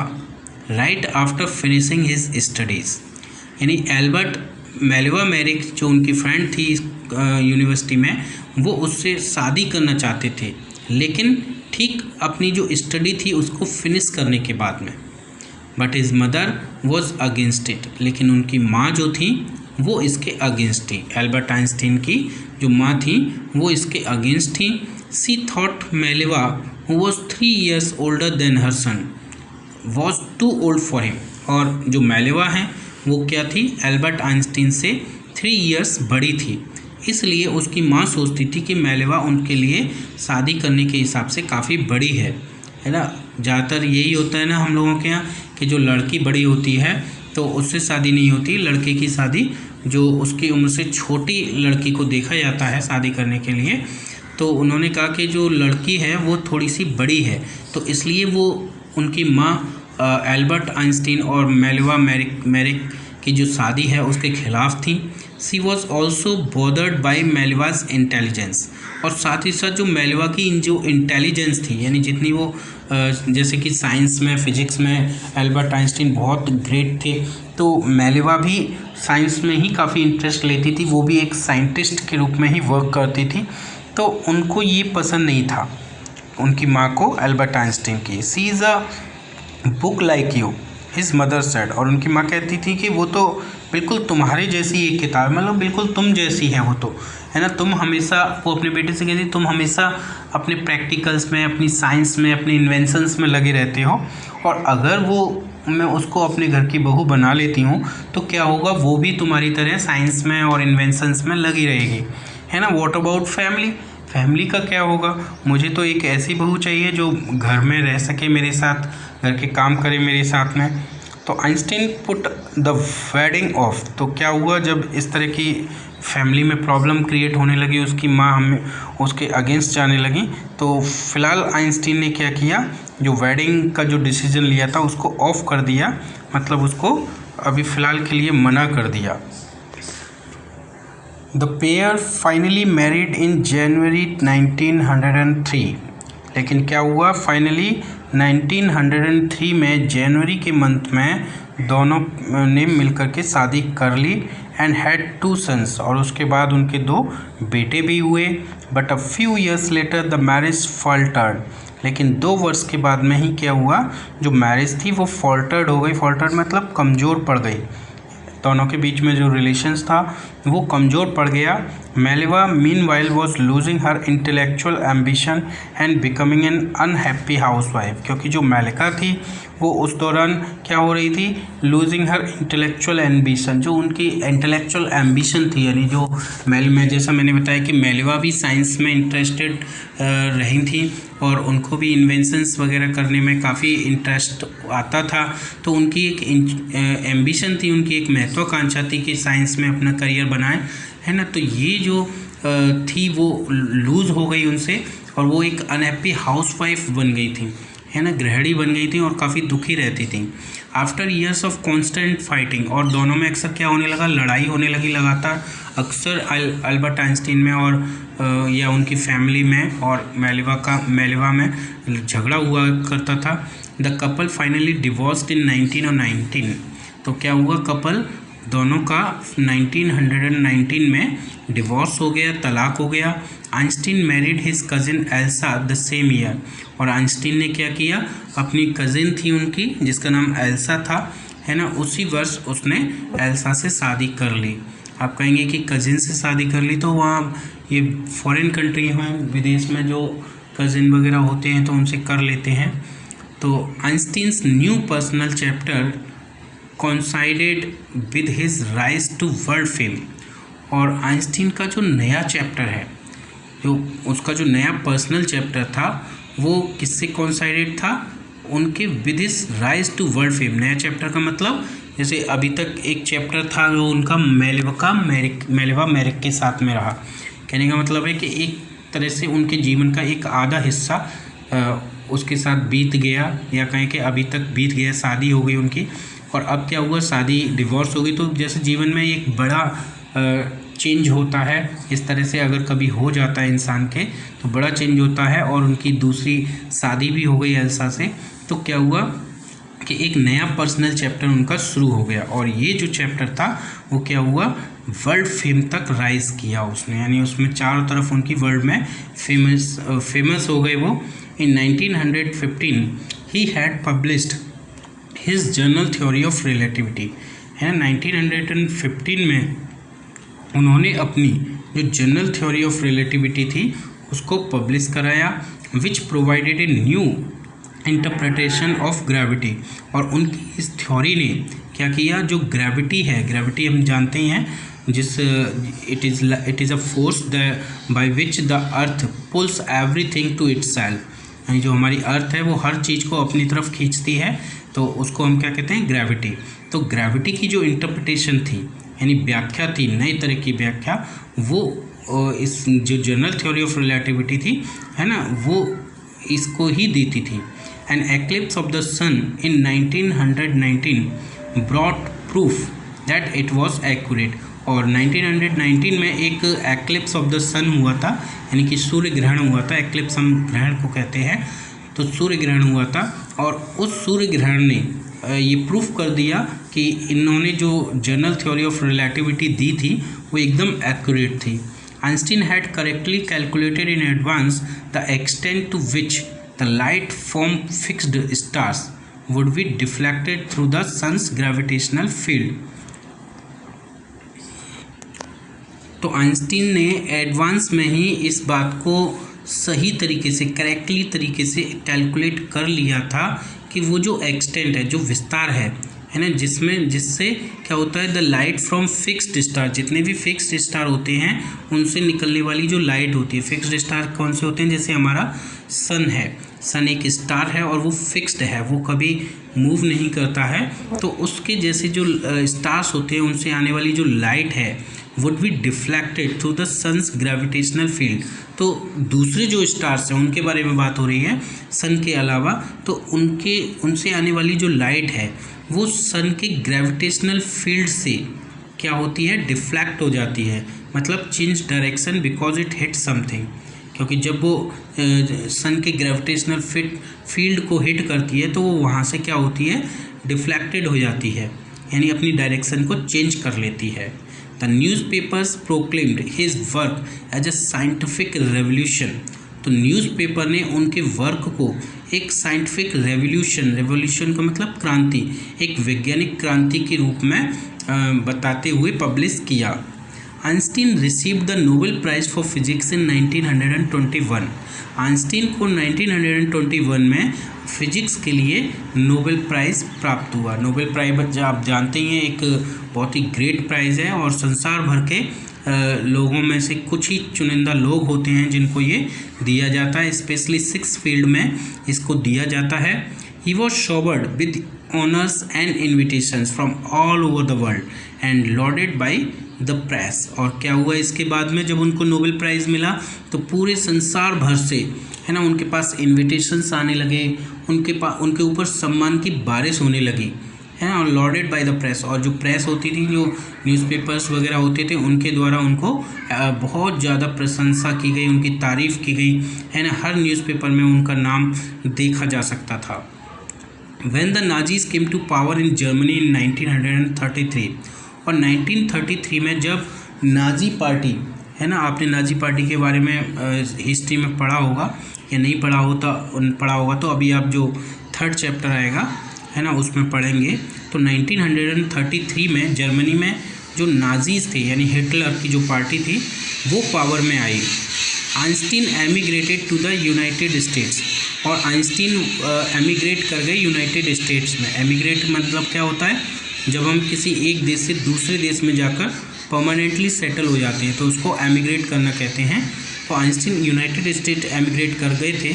right after finishing his studies, यानी एल्बर्ट मेलेवा मैरिक जो उनकी फ्रेंड थी यूनिवर्सिटी में, वो उससे शादी करना चाहते थे, लेकिन ठीक अपनी जो स्टडी थी उसको फिनिश करने के बाद में। But his mother was against it, लेकिन उनकी माँ जो थी वो इसके अगेंस्ट थी। एल्बर्ट आइंस्टीन की जो माँ थी वो इसके अगेंस्ट थी। She thought Mileva who was 3 years older than her son was too old for him, और जो मेलेवा हैं वो क्या थी, एल्बर्ट आइंस्टीन से 3 years बड़ी थी, इसलिए उसकी माँ सोचती थी कि मेलेवा उनके लिए शादी करने के हिसाब से काफ़ी बड़ी है ना। ज़्यादातर यही होता है ना हम लोगों के यहाँ कि जो लड़की बड़ी होती है तो उससे शादी नहीं होती, लड़के की शादी जो उसकी उम्र से छोटी लड़की को देखा जाता है शादी करने के लिए। तो उन्होंने कहा कि जो लड़की है वो थोड़ी सी बड़ी है, तो इसलिए वो उनकी माँ एल्बर्ट आइंस्टीन और मेलेवा मैरिक की जो शादी है उसके खिलाफ थी। She was also bothered by Mileva's intelligence, और साथ ही साथ जो मेलेवा की जो इंटेलिजेंस थी, यानी जितनी वो जैसे कि साइंस में, फिजिक्स में एल्बर्ट आइंस्टीन बहुत ग्रेट थे, तो मेलेवा भी साइंस में ही काफ़ी इंटरेस्ट लेती थी, वो भी एक साइंटिस्ट के रूप में ही वर्क करती थी, तो उनको ये पसंद नहीं था उनकी माँ को, एल्बर्ट आइंस्टीन की। She is a book like you his mother said, और उनकी माँ कहती थी कि वो तो बिल्कुल तुम्हारे जैसी एक किताब, मतलब बिल्कुल तुम जैसी है वो तो, है ना। तुम हमेशा, वो अपने बेटे से कहती तुम हमेशा अपने प्रैक्टिकल्स में, अपनी साइंस में, अपनी इन्वेंशंस में लगे रहते हो, और अगर वो मैं उसको अपने घर की बहू बना लेती हूँ तो क्या होगा, वो भी तुम्हारी तरह साइंस में और इन्वेंशंस में लगी रहेगी, है ना। व्हाट अबाउट फैमिली, फैमिली का क्या होगा, मुझे तो एक ऐसी बहू चाहिए जो घर में रह सके मेरे साथ, घर के काम करे मेरे साथ में। तो Einstein put the wedding of, तो क्या हुआ जब इस तरह की फैमिली में प्रॉब्लम क्रिएट होने लगी, उसकी माँ हमें उसके अगेंस्ट जाने लगी, तो फिलहाल आइंस्टीन ने क्या किया, जो वेडिंग का जो डिसीजन लिया था उसको ऑफ कर दिया, मतलब उसको अभी फ़िलहाल के लिए मना कर दिया। The pair finally married in January 1903, लेकिन क्या हुआ, फाइनली 1903 में जनवरी के मंथ में दोनों ने मिलकर के शादी कर ली। एंड हैड 2 sons, और उसके बाद उनके 2 बेटे भी हुए। But a few years later the marriage faltered, लेकिन 2 वर्ष के बाद में ही क्या हुआ, जो मैरिज थी वो फॉल्टर्ड हो गई। फॉल्टर्ड मतलब कमज़ोर पड़ गई, दोनों के बीच में जो रिलेशंस था वो कमज़ोर पड़ गया। Mileva meanwhile was losing her intellectual ambition and becoming an unhappy housewife, क्योंकि जो मेलिका थी वो उस दौरान क्या हो रही थी, लूजिंग हर इंटेलेक्चुअल एम्बिशन, जो उनकी इंटेलेक्चुअल एम्बिशन थी, यानी जो में जैसा मैंने बताया कि मेलेवा भी साइंस में इंटरेस्टेड रही थी और उनको भी इन्वेंशंस वगैरह करने में काफ़ी इंटरेस्ट आता था, तो उनकी एक एम्बिशन थी, उनकी एक महत्वाकांक्षा थी कि साइंस में अपना करियर बनाए, है ना। तो ये जो थी वो लूज़ हो गई उनसे, और वो एक अनहैप्पी हाउसवाइफ बन गई थी, है ना, गृहिणी बन गई थी और काफ़ी दुखी रहती थी। After years of constant fighting, और दोनों में अक्सर क्या होने लगा, लड़ाई होने लगी लगातार, अक्सर एल्बर्ट आइंस्टीन में और या उनकी फैमिली में और मेलेवा में झगड़ा हुआ करता था। द कपल फाइनली डिवोर्स्ड इन 1919, तो क्या हुआ, कपल दोनों का 1919 में डिवोर्स हो गया, तलाक हो गया। Einstein married his cousin Elsa the same year, और आइंस्टीन ने क्या किया, अपनी कज़िन थी उनकी जिसका नाम एल्सा था, है ना, उसी वर्ष उसने एल्सा से शादी कर ली। आप कहेंगे कि कज़िन से शादी कर ली, तो वहाँ ये फॉरेन कंट्री में, विदेश में जो कज़िन वगैरह होते हैं तो उनसे कर लेते हैं। तो Einstein's new personal chapter coincided with his rise to world fame, और आइंस्टीन का जो नया चैप्टर है, जो उसका जो नया पर्सनल चैप्टर था वो किससे कोइंसाइडेड था, उनके with his rise to world fame. नया चैप्टर का मतलब जैसे अभी तक एक चैप्टर था जो उनका मेलेवा मेरिक के साथ में रहा। कहने का मतलब है कि एक तरह से उनके जीवन का एक आधा हिस्सा उसके साथ बीत गया, या कहें कि अभी तक बीत गया, शादी हो गई उनकी, और अब क्या हुआ, शादी डिवोर्स हो गई। तो जैसे जीवन में एक बड़ा चेंज होता है, इस तरह से अगर कभी हो जाता है इंसान के तो बड़ा चेंज होता है, और उनकी दूसरी शादी भी हो गई एल्सा से। तो क्या हुआ कि एक नया पर्सनल चैप्टर उनका शुरू हो गया, और ये जो चैप्टर था वो क्या हुआ, वर्ल्ड फेम तक राइज किया उसने, यानी उसमें चारों तरफ उनकी वर्ल्ड में फेमस हो गए वो। इन 1915 he had published his journal theory of relativity, है 1915 में उन्होंने अपनी जो जनरल थ्योरी ऑफ रिलेटिविटी थी उसको पब्लिश कराया, which provided a new interpretation of gravity. और उनकी इस थ्योरी ने क्या किया, जो ग्रेविटी है, ग्रेविटी हम जानते ही हैं, जिस it is a force by which the earth pulls everything to itself, यानी जो हमारी अर्थ है वो हर चीज़ को अपनी तरफ खींचती है, तो उसको हम क्या कहते हैं, ग्रेविटी। तो ग्रेविटी की जो इंटरप्रिटेशन थी, यानी व्याख्या थी, नई तरह की व्याख्या, वो इस जो जनरल थ्योरी ऑफ रिलेटिविटी थी, है ना, वो इसको ही देती थी। An eclipse of the sun in 1919 brought proof that it was accurate, और 1919 में एक एक्लिप्स ऑफ द सन हुआ था, यानी कि सूर्य ग्रहण हुआ था। एक्लिप्स हम ग्रहण को कहते हैं, तो सूर्य ग्रहण हुआ था, और उस सूर्य ग्रहण ने ये प्रूफ कर दिया कि इन्होंने जो जनरल थ्योरी ऑफ रिलेटिविटी दी थी वो एकदम एक्यूरेट थी। Einstein had correctly calculated in advance the extent to which the light from fixed stars would be deflected through the sun's gravitational field. तो आइंस्टीन ने एडवांस में ही इस बात को सही तरीके से, करेक्टली तरीके से कैलकुलेट कर लिया था कि वो जो एक्सटेंट है, जो विस्तार है ना, जिससे क्या होता है, the light from fixed star, जितने भी फिक्स्ड स्टार होते हैं उनसे निकलने वाली जो लाइट होती है, फिक्स्ड स्टार कौन से होते हैं, जैसे हमारा सन है, सन एक स्टार है और वो फिक्स्ड है, वो कभी मूव नहीं करता है, तो उसके जैसे जो स्टार्स होते हैं उनसे आने वाली जो लाइट है would be deflected through the sun's gravitational field. तो दूसरे जो स्टार्स हैं उनके बारे में बात हो रही है, सन के अलावा, तो उनसे आने वाली जो लाइट है वो सन के ग्रेविटेशनल फील्ड से क्या होती है, डिफ्लेक्ट हो जाती है, मतलब change direction because it hit something, क्योंकि जब वो सन के ग्रेविटेशनल फील्ड को हिट करती है तो वो वहाँ से क्या होती है, डिफ्लेक्टेड हो जाती है, यानी अपनी डायरेक्शन को चेंज कर लेती है। The newspapers proclaimed his work as a scientific revolution, तो न्यूज़पेपर ने उनके वर्क को एक साइंटिफिक रेवोल्यूशन का मतलब क्रांति, एक वैज्ञानिक क्रांति के रूप में बताते हुए पब्लिश किया। Einstein received the Nobel prize for physics in 1921, Einstein को 1921 में फिजिक्स के लिए नोबेल प्राइज़ प्राप्त हुआ। नोबेल प्राइज़ आप जानते ही हैं, एक बहुत ही ग्रेट प्राइज़ है, और संसार भर के लोगों में से कुछ ही चुनिंदा लोग होते हैं जिनको ये दिया जाता है, स्पेशली 6 फील्ड में इसको दिया जाता है। He was showered with honours and invitations from all over the world and lauded by the press, और क्या हुआ इसके बाद में, जब उनको नोबेल प्राइज़ मिला तो पूरे संसार भर से, है ना, उनके पास इन्विटेशंस आने लगे, उनके ऊपर सम्मान की बारिश होने लगी, है, और लॉडेड बाय द प्रेस, और जो प्रेस होती थी, जो न्यूज़पेपर्स वगैरह होते थे, उनके द्वारा उनको बहुत ज़्यादा प्रशंसा की गई, उनकी तारीफ़ की गई, है ना, हर न्यूज़पेपर में उनका नाम देखा जा सकता था। When the Nazis came to power in Germany in 1933, और 1933 में जब नाजी पार्टी है ना, आपने नाजी पार्टी के बारे में हिस्ट्री में पढ़ा होगा या नहीं पढ़ा होगा तो अभी आप जो 3rd चैप्टर आएगा है ना उसमें पढ़ेंगे। तो 1933 में जर्मनी में जो नाजीज थे यानी हिटलर की जो पार्टी थी वो पावर में आई। Einstein emigrated to the United States, और आइंस्टीन एमिग्रेट कर गए यूनाइटेड स्टेट्स में। एमिग्रेट मतलब क्या होता है, जब हम किसी एक देश से दूसरे देश में जाकर परमानेंटली सेटल हो जाते हैं तो उसको एमिग्रेट करना कहते हैं। तो आइंस्टीन यूनाइटेड स्टेट एमिग्रेट कर गए थे।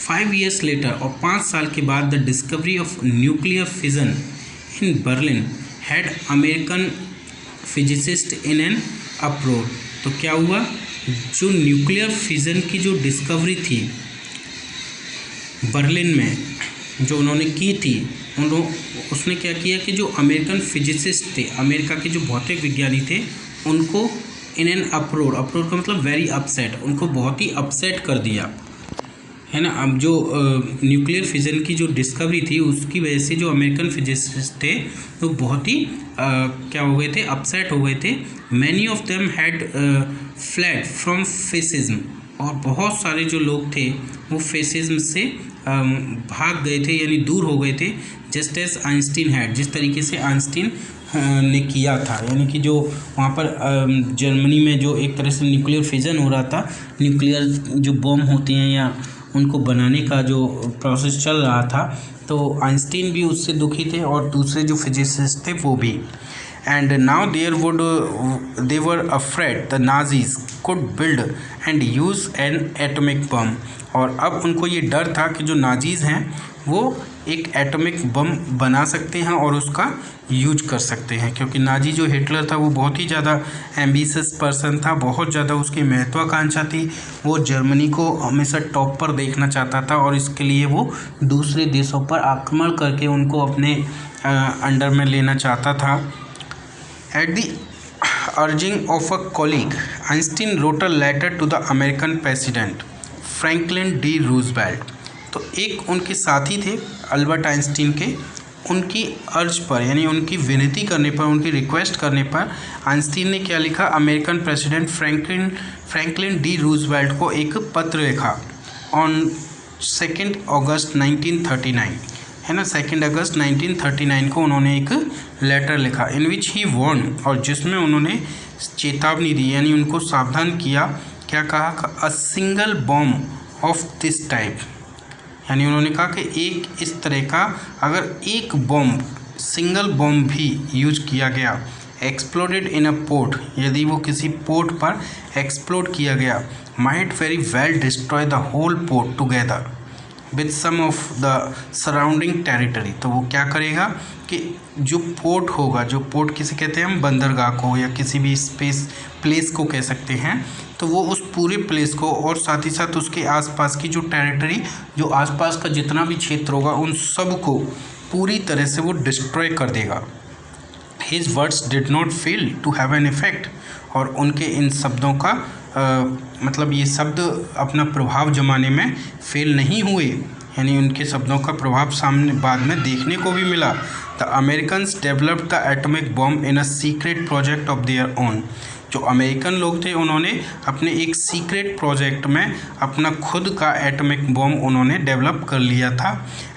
5 years लेटर, और 5 साल के बाद the discovery of nuclear fission in Berlin had American physicist in an अप्रोर। तो क्या हुआ, जो न्यूक्लियर फिजन की जो डिस्कवरी थी बर्लिन में जो उन्होंने की थी, उसने क्या किया कि जो अमेरिकन फिजिसिस्ट थे, अमेरिका के जो भौतिक विज्ञानी थे, उनको इन एन अप्रोर, अप्रोर का मतलब वेरी अपसेट, उनको बहुत ही अपसेट कर दिया है ना। अब जो न्यूक्लियर फिजन की जो डिस्कवरी थी उसकी वजह से जो अमेरिकन फिजिसिस्ट थे वो बहुत ही क्या हो गए थे, अपसेट हो गए थे। Many of them had fled from fascism, और बहुत सारे जो लोग थे वो फेसिज्म से भाग गए थे यानी दूर हो गए थे। जस्ट एज आइंस्टीन हैड, जिस तरीके से आइंस्टीन ने किया था, यानी कि जो वहाँ पर जर्मनी में जो एक तरह से न्यूक्लियर फिजन हो रहा था, न्यूक्लियर जो बम होती हैं या उनको बनाने का जो प्रोसेस चल रहा था, तो आइंस्टीन भी उससे दुखी थे और दूसरे जो फिजिसिस्ट थे वो भी। And now they were afraid the Nazis could build and use an atomic bomb, और अब उनको ये डर था कि जो नाजीज़ हैं वो एक एटॉमिक बम बना सकते हैं और उसका यूज कर सकते हैं, क्योंकि नाजी जो हिटलर था वो बहुत ही ज़्यादा एम्बिशियस पर्सन था, बहुत ज़्यादा उसकी महत्वाकांक्षा थी, वो जर्मनी को हमेशा टॉप पर देखना चाहता था और इसके लिए वो दूसरे देशों पर आक्रमण करके उनको अपने अंडर में लेना चाहता था। At the urging of a colleague, Einstein wrote a letter to the American president Franklin D Roosevelt. तो एक उनके साथी थे अल्बर्ट आइंस्टीन के, उनकी अर्ज पर यानी उनकी विनती करने पर, उनकी रिक्वेस्ट करने पर आइंस्टीन ने क्या लिखा, American president Franklin D Roosevelt को एक पत्र लिखा ऑन 2 अगस्त 1939 है ना। 2 अगस्त 1939 को उन्होंने एक लेटर लिखा इन विच ही वार्न, और जिसमें उन्होंने चेतावनी दी यानी उनको सावधान किया। क्या कहा, a single bomb of this type, यानी उन्होंने कहा कि एक इस तरह का अगर एक बॉम्ब, सिंगल बॉम्ब भी यूज किया गया, एक्सप्लोडेड इन अ पोर्ट, यदि वो किसी पोर्ट पर एक्सप्लोड किया गया, might very well destroy the whole port together with some of the surrounding territory. तो वो क्या करेगा कि जो पोर्ट होगा, जो पोर्ट किसे कहते हैं हम, बंदरगाह को या किसी भी स्पेस प्लेस को कह सकते हैं, तो वो उस पूरे प्लेस को और साथ ही साथ उसके आसपास की जो टेरिटरी, जो आसपास का जितना भी क्षेत्र होगा, उन सब को पूरी तरह से वो डिस्ट्रॉय कर देगा। His words did not fail to have an effect, और उनके इन शब्दों का मतलब ये शब्द अपना प्रभाव जमाने में फेल नहीं हुए, यानी उनके शब्दों का प्रभाव सामने बाद में देखने को भी मिला। The Americans developed the atomic bomb in a secret project of their own. जो अमेरिकन लोग थे उन्होंने अपने एक सीक्रेट प्रोजेक्ट में अपना खुद का एटॉमिक बॉम्ब उन्होंने डेवलप कर लिया था।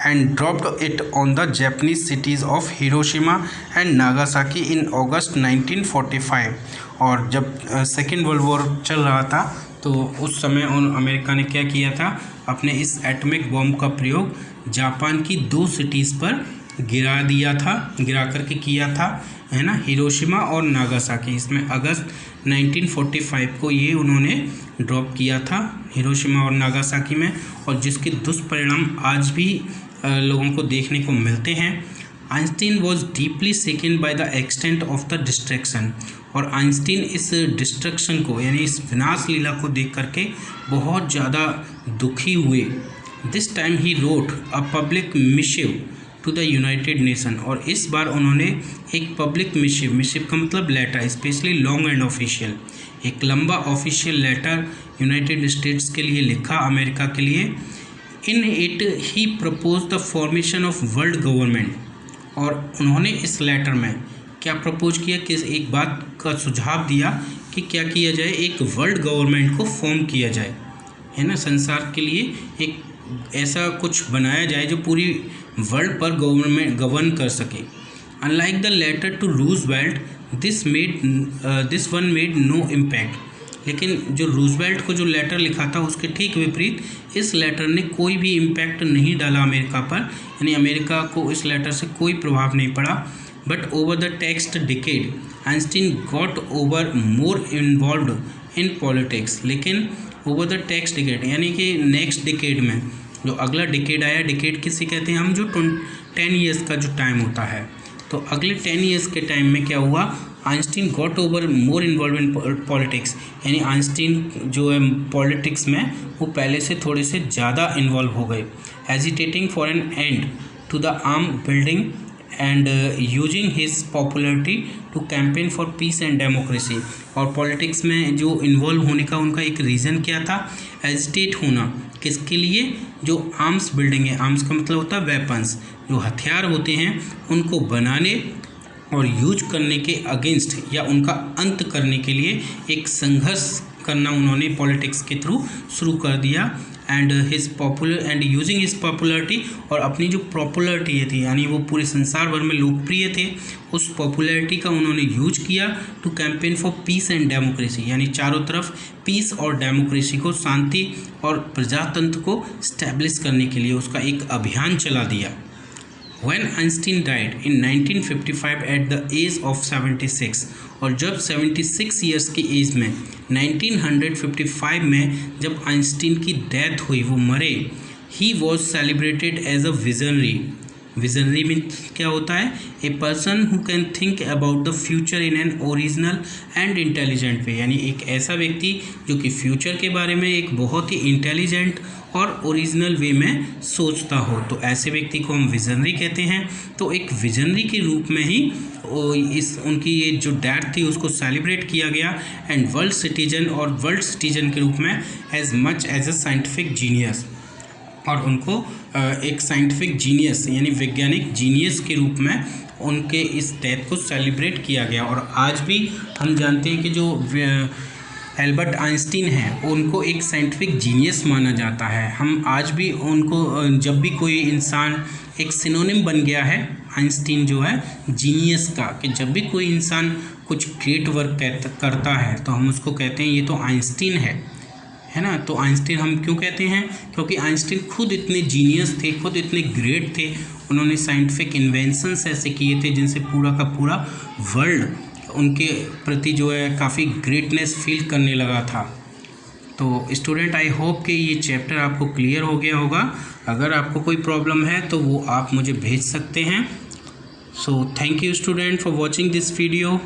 And dropped it on the Japanese cities of Hiroshima and Nagasaki in August 1945। और जब सेकेंड वर्ल्ड वॉर चल रहा था तो उस समय अमेरिका ने क्या किया था, अपने इस एटॉमिक बॉम्ब का प्रयोग जापान की 2 सिटीज़ पर गिरा करके किया था, है ना, हिरोशिमा और नागासाकी। इसमें अगस्त 1945 को ये उन्होंने ड्रॉप किया था हिरोशिमा और नागासाकी में, और जिसके दुष्परिणाम आज भी लोगों को देखने को मिलते हैं। Einstein was deeply second by the extent of the destruction, और आइंस्टीन इस डिस्ट्रक्शन को यानी इस विनाश लीला को देख करके बहुत ज़्यादा दुखी हुए। This time he wrote a public missive to the United Nation, और इस बार उन्होंने एक पब्लिक मिशिव का मतलब letter, specially long and official, एक लंबा ऑफिशियल लेटर यूनाइटेड स्टेट्स के लिए लिखा, अमेरिका के लिए। In it he propose the formation of world government, और उन्होंने इस लेटर में क्या प्रपोज किया कि एक बात का सुझाव दिया कि क्या किया जाए, एक वर्ल्ड गवर्नमेंट को फॉर्म किया जाए, है ना, संसार के लिए एक ऐसा कुछ बनाया जाए जो पूरी वर्ल्ड पर गवर्न कर सके। Unlike the letter to Roosevelt this one made no impact. लेकिन जो रूजवेल्ट को जो लेटर लिखा था उसके ठीक विपरीत इस लेटर ने कोई भी इम्पैक्ट नहीं डाला अमेरिका पर, यानी अमेरिका को इस लेटर से कोई प्रभाव नहीं पड़ा। But over the text decade Einstein got over more involved in politics. लेकिन ओवर द टेक्स्ट डिकेड यानी कि नेक्स्ट डिकेड में जो अगला डिकेड आया, डिकेड किसे कहते हैं हम, जो 10 ईयर्स का जो टाइम होता है, तो अगले 10 ईयर्स के टाइम में क्या हुआ, Einstein got over more involve in politics, यानी आइंस्टीन जो है पॉलिटिक्स में वो पहले से थोड़े से ज़्यादा इन्वॉल्व हो गए। Agitating for an end to the arm building and using his popularity to campaign for peace and democracy. और पॉलिटिक्स में जो इन्वॉल्व होने का उनका एक रीज़न क्या था, एजिटेट होना किसके लिए, जो आर्म्स बिल्डिंग है, आर्म्स का मतलब होता है वेपन्स, जो हथियार होते हैं उनको बनाने और यूज करने के अगेंस्ट या उनका अंत करने के लिए एक संघर्ष करना उन्होंने पॉलिटिक्स के थ्रू शुरू कर दिया। एंड यूजिंग हिज पॉपुलरिटी, और अपनी जो पॉपुलरिटी थी यानी वो पूरे संसार भर में लोकप्रिय थे, उस पॉपुलरिटी का उन्होंने यूज किया to campaign for peace and democracy, यानी चारों तरफ पीस और डेमोक्रेसी को, शांति और प्रजातंत्र को स्टैब्लिश करने के लिए उसका एक अभियान चला दिया। When Einstein died in 1955 at the age of 76, और जब 76 ईयर्स की एज में 1955 में जब आइंस्टीन की डेथ हुई, वो मरे, he was celebrated as a visionary. Visionary mean क्या होता है, a person who can think about the future in an original and intelligent way, यानी एक ऐसा व्यक्ति जो कि फ्यूचर के बारे में एक बहुत ही इंटेलिजेंट और ओरिजिनल वे में सोचता हो, तो ऐसे व्यक्ति को हम विजनरी कहते हैं। तो एक विजनरी के रूप में ही उनकी ये जो डेथ थी उसको सेलिब्रेट किया गया, एंड वर्ल्ड सिटीजन के रूप में as much as a scientific genius, और उनको एक साइंटिफिक जीनियस यानी वैज्ञानिक जीनियस के रूप में उनके इस डेथ को सेलिब्रेट किया गया। और आज भी हम जानते हैं कि जो एल्बर्ट आइंस्टीन है उनको एक साइंटिफिक जीनियस माना जाता है। हम आज भी उनको, जब भी कोई इंसान, एक सिनोनिम बन गया है आइंस्टीन जो है जीनियस का, कि जब भी कोई इंसान कुछ ग्रेट वर्क करता है तो हम उसको कहते हैं ये तो आइंस्टीन है ना। तो आइंस्टीन हम क्यों कहते हैं, क्योंकि आइंस्टीन खुद इतने जीनियस थे, खुद इतने ग्रेट थे, उन्होंने साइंटिफिक इन्वेंशंस ऐसे किए थे जिनसे पूरा का पूरा वर्ल्ड उनके प्रति जो है काफ़ी ग्रेटनेस फील करने लगा था। तो स्टूडेंट, आई होप कि ये चैप्टर आपको क्लियर हो गया होगा। अगर आपको कोई प्रॉब्लम है तो वो आप मुझे भेज सकते हैं। So thank you student for watching this video.